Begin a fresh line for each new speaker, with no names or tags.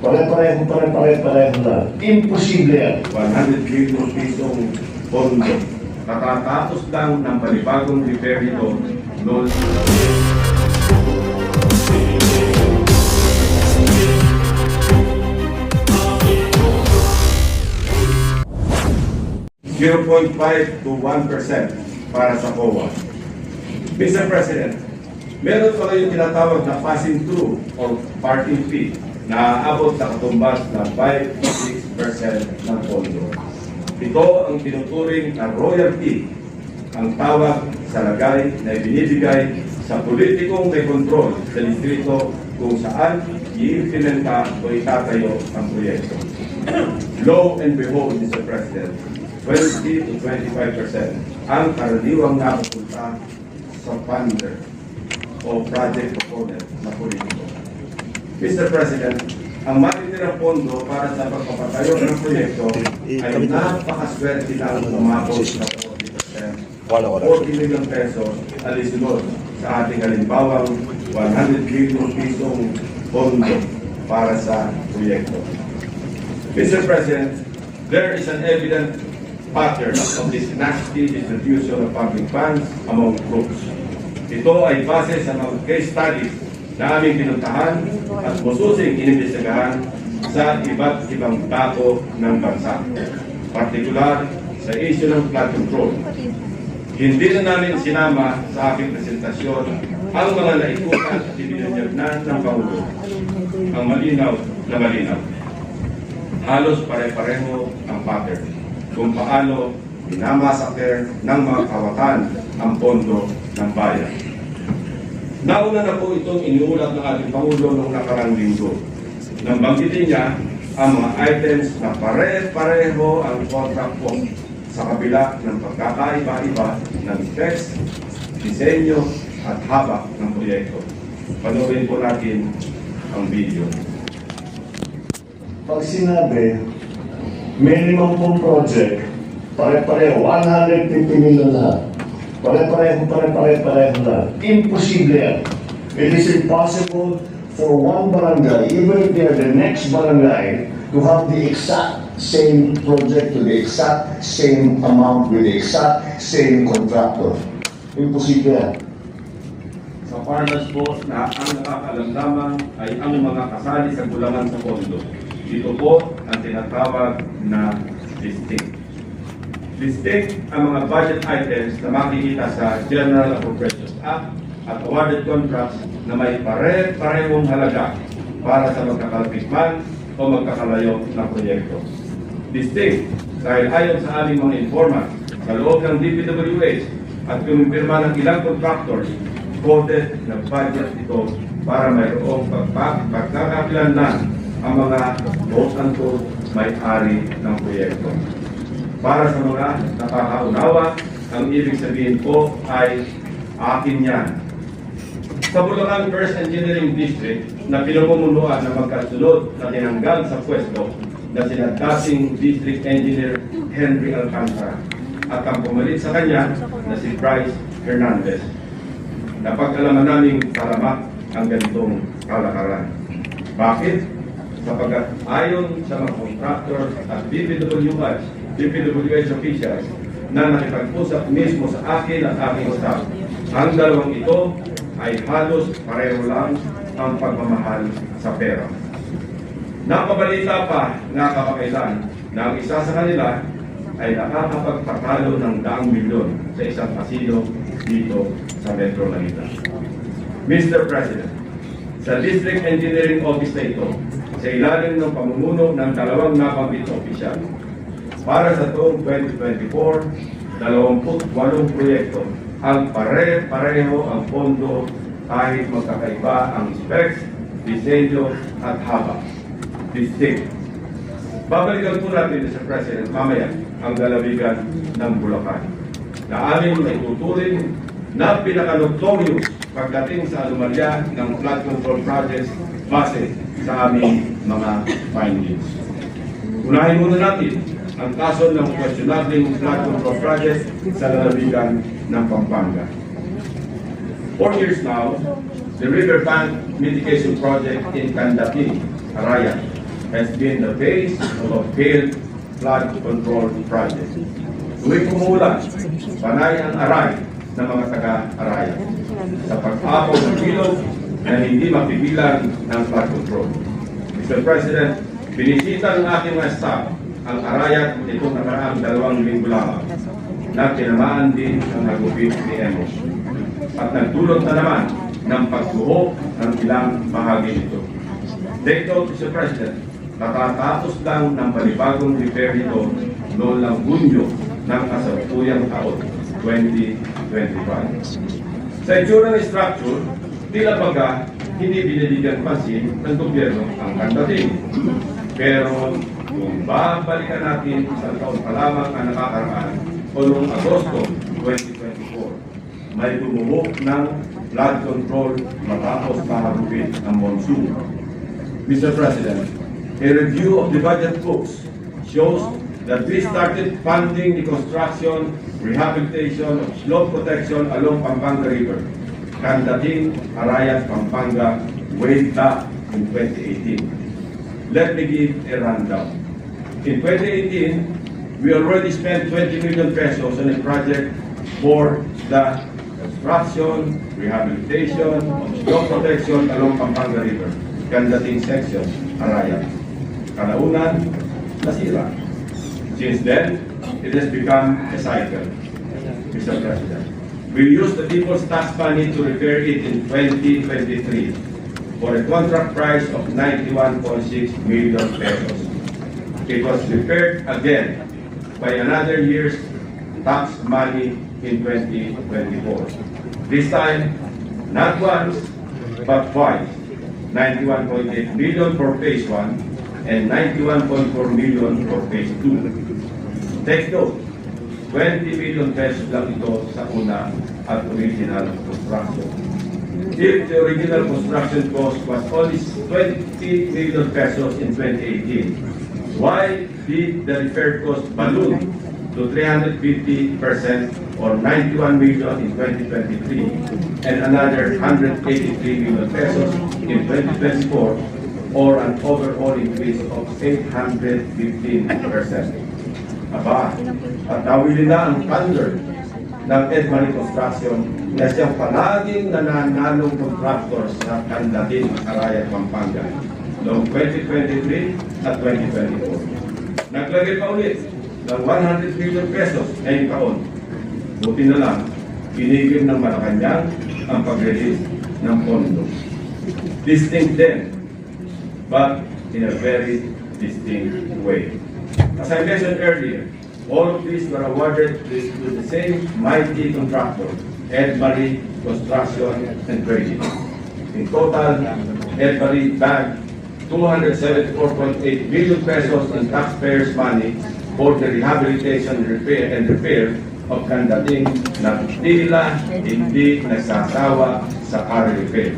Pare-pareho lang. Imposible yan.
100 billion pisong pondo. Katatapos lang ng panibagong repair nito noon. .5 to 1% para sa COA. Mr. President, meron pa kayong tinatawag na passing through or parking fee na aabot na katumbas na 5 to 6% ng pondo. Ito ang tinuturing na royalty, ang tawag sa lagay na ibinibigay sa politikong may kontrol sa distrito kung saan i-implementa o itatayo ang proyekto. Lo and behold, Mr. President, 20 to 25% ang karaniwang napupunta sa funder o project proponent na politiko. Mr. President, ang matitirang pondo para sa pagpapatayo ng proyekto ay napakaswerte na umabot sa 40%. 40 million pesos alisunod sa ating halimbawang 100 billion pisong pondo para sa proyekto. Mr. President, there is an evident pattern of this nasty distribution of public funds among groups. Ito ay base sa mga case studies na aming pinuntahan at masusing inimbestigahan sa iba't ibang dako ng bansa, partikular sa issue ng flood control. Hindi na namin sinama sa aking presentasyon ang mga naikutan at ibinunyagnan ng Pangulo. Ang malinaw na malinaw. Halos pare-pareho ang pattern kung paano minamasakir ng mga kawatan ang pondo ng bayan. Nauna na po itong iniulat ng ating Pangulo noong nakarang linggo. Nang banggitin niya ang mga items na pare-pareho ang contract po sa kabila ng pagkakaiba-iba ng specs, disenyo at haba ng proyekto. Panoorin po natin ang video.
Pag sinabi, minimum pong project, pare-pareho, 150 million lahat. Pare-pareho lang. Imposible yan. It is impossible for one barangay, even if they are the next barangay, to have the exact same project to the exact same amount with the exact same contractor. Imposible yan.
Sa fairness po na ang nakakaalam lamang ay ang mga kasali sa kulangan sa pondo. Ito po ang tinatawag na listing. Listing ang mga budget items na makikita sa General Appropriations Act at awarded contracts na may pare-parehong halaga para sa magkakalapit man o magkakalayo na proyekto. Listing dahil ayon sa aming mga informant sa loob ng DPWH at kumimpirma ng ilang contractors, coded na budget ito para mayroong pagkakakilanlan ang mga quote-unquote may-ari ng proyekto. Para sa mga nakakaunawa, ang ibig sabihin po ay akin yan. Sa Bulacan First Engineering District na pinamumunuan na magkasunod na tinanggal sa pwesto na sina dating District Engineer Henry Alcantara at ang pumalit sa kanya na si Bryce Hernandez. Napag-alaman naming paramak ang ganitong kalakaran. Bakit? Sapagkat ayon sa mga contractor at DPWH officials na nakipag-usap mismo sa akin at aking staff, ang dalawang ito ay halos pareho lang ang pagmamahal sa pera. Napabalita pa na kapakailan na ang isa sa kanila ay nakakapagpatalo ng daang milyon sa isang kasino dito sa Metro Manila. Mr. President, sa District Engineering Office na ito, sa ilalim ng pamumuno ng dalawang nabanggit na opisyal, para sa taong 2024, 28 proyekto ang pare-pareho ang pondo kahit magkakaiba ang specs, disenyo at haba. Distinct. Babalikan po natin, Mr. President, mamaya ang lalawigan ng Bulacan na aming naituturing na pinaka-notorious pagdating sa anomalya ng flood control projects base sa aming mga findings. Unahin muna natin ang kaso ng questionabling flood control project sa lalawigan ng Pampanga. 4 years now, the riverbank mitigation project in Candapin, Araya, has been the base of a failed flood control project. Tuwing umulan, panay ang aray ng mga taga-arayan sa pag-apaw ng bilog na hindi mapigilan ng flood control. Mr. President, binisita ng aking mga staff ang Arayat itong nakaraang 2 linggo lamang na tinamaan din ang hagupit ni Emos at nagdulot na naman ng pagbuhok ng ilang bahagi nito. Take note, Mr. President, natatapos lang ng panibagong repair nito noong lang Hunyo ng kasalukuyang taon, 2025. Sa itsura ng structure, tila baga hindi binibigyan pansin ng gobyerno ang kandating. Pero kung babalikan natin isang taon pa lamang ang nakakaraan o noong Agosto 2024, may bumuhok ng flood control matapos kahagupit ng monsoon. Mr. President, a review of the budget books shows that we started funding the construction, rehabilitation of slope protection along Pampanga River, Candating, Arayat, Pampanga, way back in 2018. Let me give a rundown. In 2018, we already spent 20 million pesos on a project for the construction, rehabilitation of slope protection along Pampanga River, Candating section, Arayat. Kalaunan, nasira. Since then, it has become a cycle, Mr. President. We used the people's tax money to repair it in 2023 for a contract price of 91.6 million pesos. It was repaired again by another year's tax money in 2024. This time, not once, but twice. 91.8 million for phase 1 and 91.4 million for phase 2. Take note, 20 million pesos lang ito sa una at original construction. If the original construction cost was only 20 million pesos in 2018, why did the repair cost balloon to 350% or 91 million in 2023 and another 183 million pesos in 2024, or an overall increase of 815%? Aba, at nawili na ang thunder ng Edmani Construction na siyang palaging nananalong contractor sa Candating, Arayat, Pampanga noong 2023 at 2024. Naglagay pa ulit ng 100 million pesos ngayong taon. Buti na lang, binigyan ng Malacanang ang pag-release ng pondo. Distinct then, but in a very distinct way. As I mentioned earlier, all of these were awarded to the same mighty contractor, Edmari Construction and Trading. In total, Edmari bagged 274.8 billion pesos in taxpayers' money for the rehabilitation and repair of Candating na tila hindi nagsasawa sa car repair.